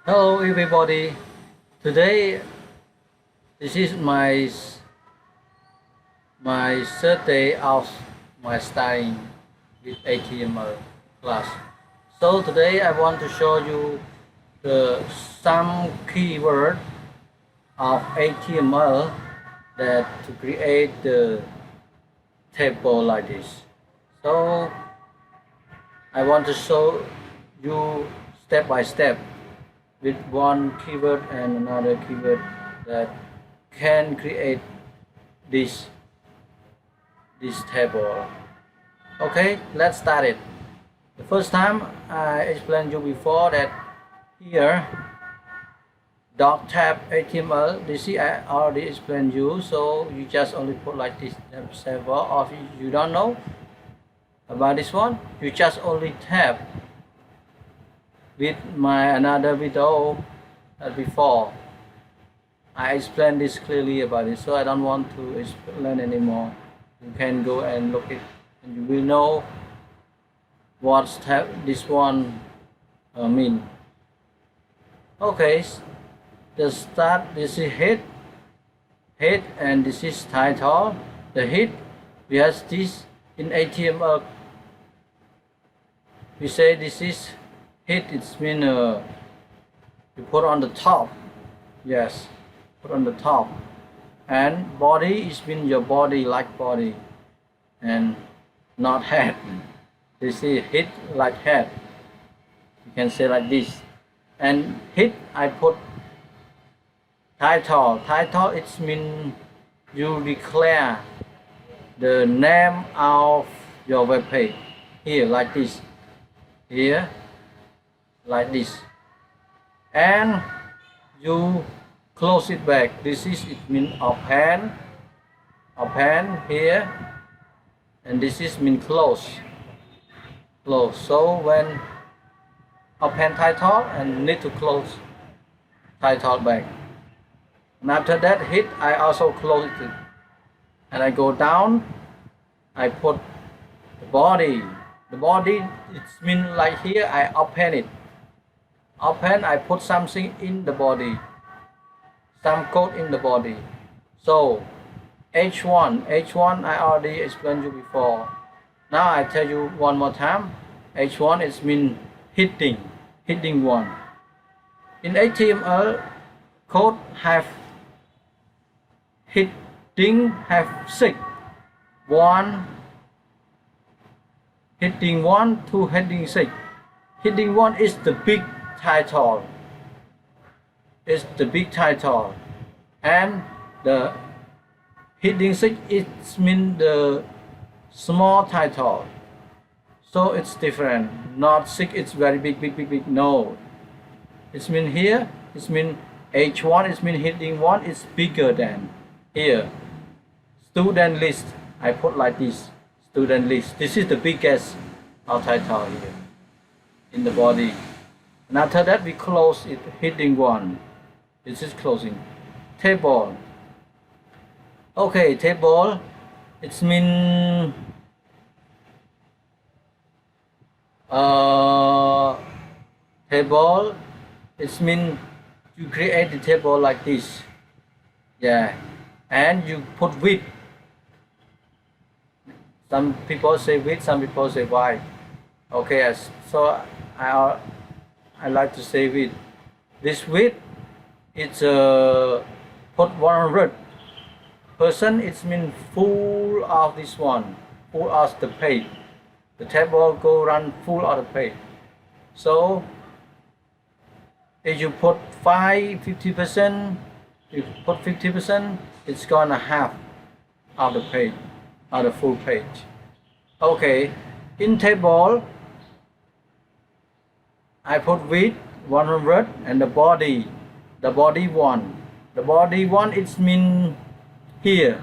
Hello everybody. Today this is my third day of my studying with HTML class. So today I want to show you the some keyword of HTML that to create the table like this. So I want to show you step by step with one keyword and another keyword that can create this table. Okay, let's start it. The first time I explained you before that here doc tab HTML. This is I already explained you, so you just only put like this server, or if you don't know about this one, you just only tab with my another video before. I explained this clearly about it, so I don't want to explain anymore. You can go and look it, and you will know what this one mean. Okay, the start. This is head, and this is title. The head, we have this in HTML. We say this is head. It's mean you put on the top. Yes, put on the top. And body is mean your body, like body, and not head. This is head like head. You can say like this. And head I put title. Title it's mean you declare the name of your web page. Here like this. Here like this. And you close it back. This is it mean open here, and this is mean close. So when open title and need to close title back, and after that hit I also close it, and I go down. I put the body. It's mean like here I open it. I put something in the body, some code in the body. So H1 I already explained you before. Now I tell you one more time. H1 is mean heading one. In HTML code have heading have six. Heading 1 to heading 6. Heading 1 is the big title. Is the big title, and the heading 6 it mean the small title. So it's different. Not 6 it's very big. No, it's mean here. It's mean H1. It's mean heading 1 is bigger than here. Student list. I put like this. Student list. This is the biggest title here in the body. And after that we close it. Heading 1. This is closing. Table. Okay, table. It's mean table. It's mean you create the table like this. Yeah, and you put width. Some people say width, some people say wide. Okay, so I like to say width. This width it's put 100%. It's mean full of this one, full of the page. The table go run full of the page. So if you put 50%, you put 50%, it's gonna half of the page, of the full page. Okay, in table I put width 100 and the body 1. The body 1 it's mean here.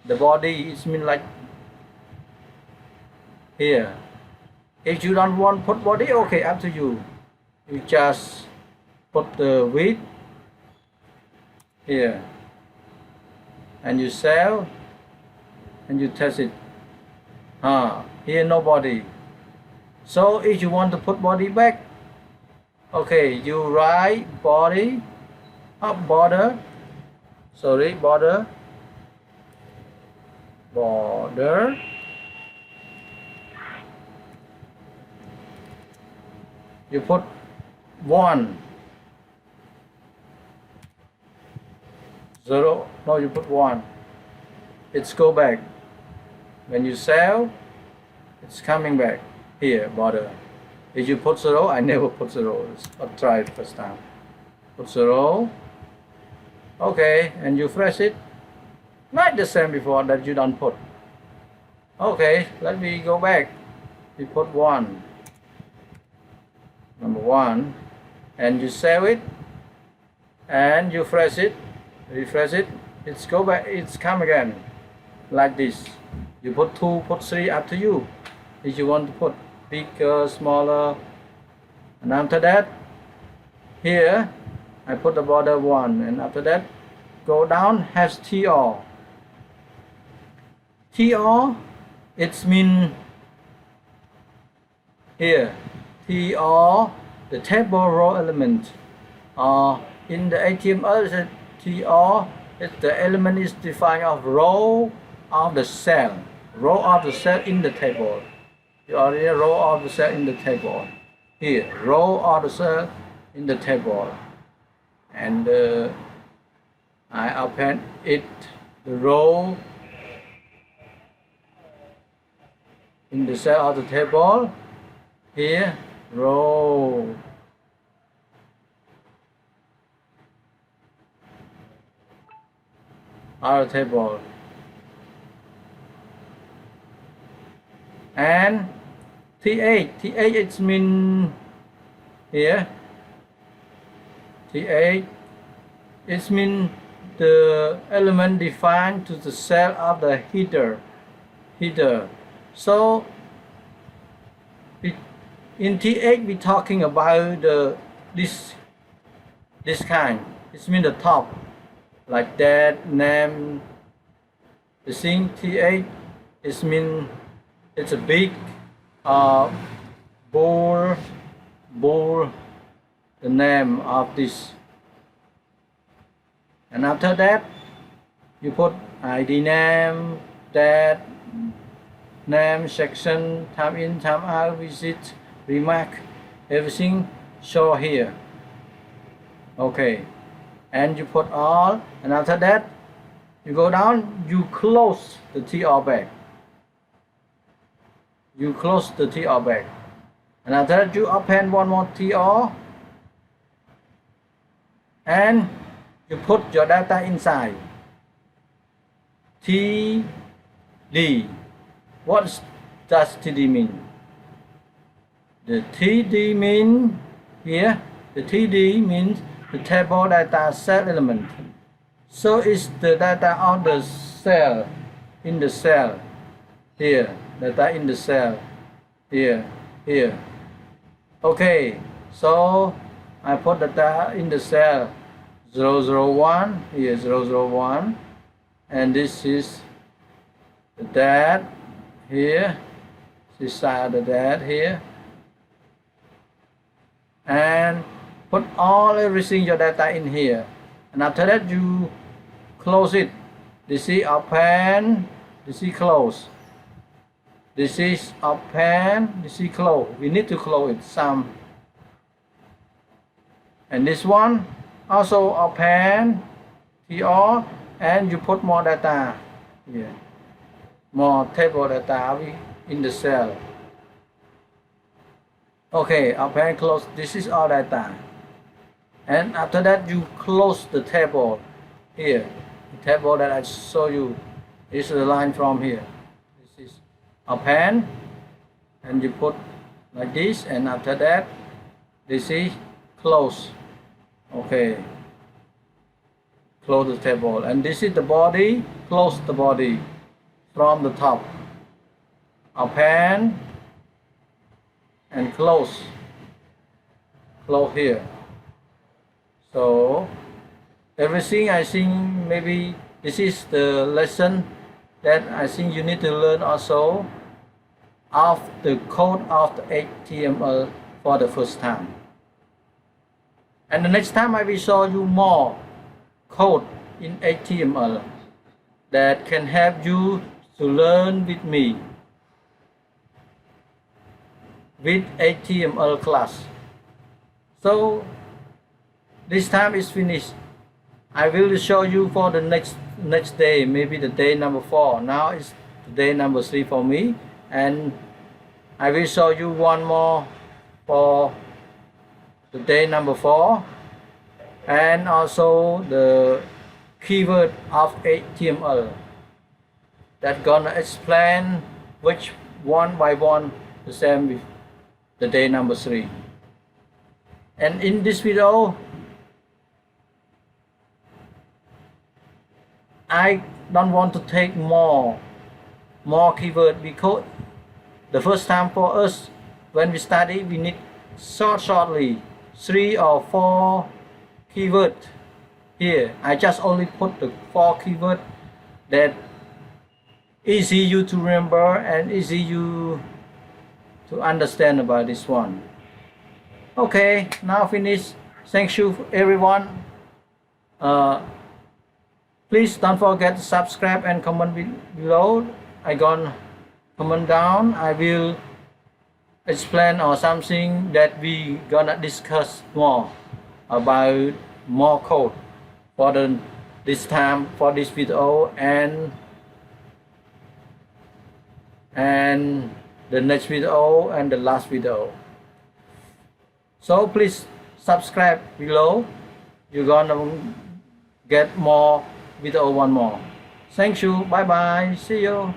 The body is mean like here. If you don't want put body, okay, up to you. You just put the width here, and you save, and you test it. Here no body. So if you want to put body back, Okay, you write body, border, sorry, border, you put 1, 0, no, you put 1, it's go back. When you sell, it's coming back here, border. If you put 0, I never put 0, I'll try it first time. Put 0, okay, and you fresh it, like the same before that you don't put. Okay, let me go back. We put 1, number 1, and you save it, and you fresh it, refresh it, it's go back, it's come again, like this. You put 2, put 3, up to you. If you want to put bigger, smaller, and after that, here, I put the border 1, and after that, go down, has TR. TR, it's mean here, TR, the table row element. In the HTML, TR, the element is defined of row of the cell. Row of the cell in the table. You already row of the cell in the table. Here, row of the cell in the table. And I append it, the row in the cell of the table. Here, row. Our table. And T8, it mean here. T8, it mean the element defined to the cell of the header. So in T8 we're talking about this kind. It means the top, like that, name. The thing T8 is mean it's a big bold, the name of this. And after that, you put ID name, that name, section, time in, time out, visit, remark, everything show here. Okay, and you put all, and after that, you go down, you close the TR back. You close the TR back. And after that, you append one more TR, and you put your data inside. TD. What does TD mean? The TD mean here, the TD means the table data cell element. So it's the data of the cell, in the cell, here, data in the cell, here. Okay, so I put the data in the cell 001, here 001, and this is the that here, this side of the that here, and put everything your data in here, and after that you close it. This is open, this is close. This is open, this is close. We need to close it some. And this one also open, TR, and you put more data here. More table data in the cell. Okay, open, close. This is all data. And after that, you close the table here. The table that I show you is the line from here. This is open, and you put like this, and after that, this is close. Okay, close the table, and this is the body. Close the body from the top. Open and close here. So everything, I think maybe this is the lesson that I think you need to learn also of the code of the HTML for the first time. And the next time I will show you more code in HTML that can help you to learn with me with HTML class. So this time is finished. I will show you for the next day, maybe the day number 4. Now it's day number 3 for me, and I will show you one more for the day number 4, and also the keyword of HTML that gonna explain which one by one the same with the day number 3. And in this video I don't want to take more keyword, because the first time for us when we study we need shortly 3 or 4 keyword. Here I just only put the 4 keyword that easy you to remember and easy you to understand about this one. Okay, now finish. Thank you everyone. Please don't forget to subscribe and comment below. I gonna comment down. I will explain or something that we gonna discuss more about more code for this time for this video and the next video and the last video. So please subscribe below. You're gonna get more video one more. Thank you. Bye bye. See you.